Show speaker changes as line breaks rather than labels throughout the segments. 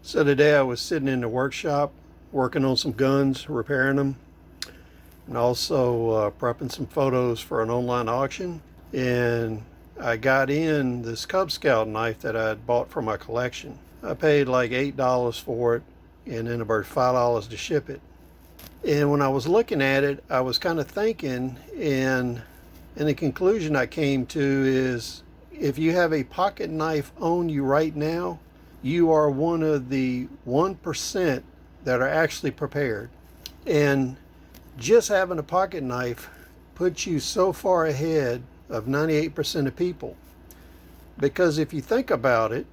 So today I was sitting in the workshop working on some guns, repairing them, and also prepping some photos for an online auction. And I got in this Cub Scout knife that I had bought for my collection. I paid like $8 for it and then about $5 to ship it. And when I was looking at it, I was kind of thinking, and the conclusion I came to is if you have a pocket knife on you right now, you are one of the 1% that are actually prepared. And just having a pocket knife puts you so far ahead of 98% of people. Because if you think about it,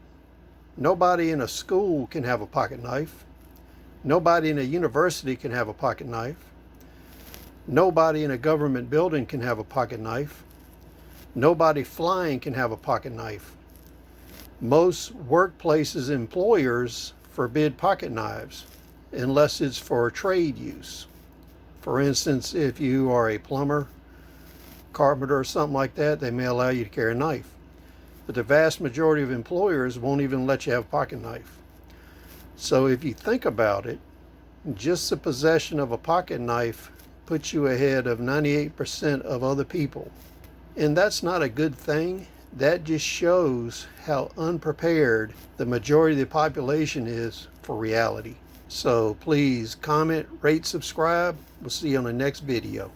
nobody in a school can have a pocket knife. Nobody in a university can have a pocket knife. Nobody in a government building can have a pocket knife. Nobody flying can have a pocket knife. Most workplaces, employers forbid pocket knives unless it's for trade use. For instance, if you are a plumber, carpenter, or something like that, they may allow you to carry a knife. But the vast majority of employers won't even let you have a pocket knife. So if you think about it, just the possession of a pocket knife puts you ahead of 98% of other people. And that's not a good thing. That just shows how unprepared the majority of the population is for reality. So please comment, rate, subscribe. We'll see you on the next video.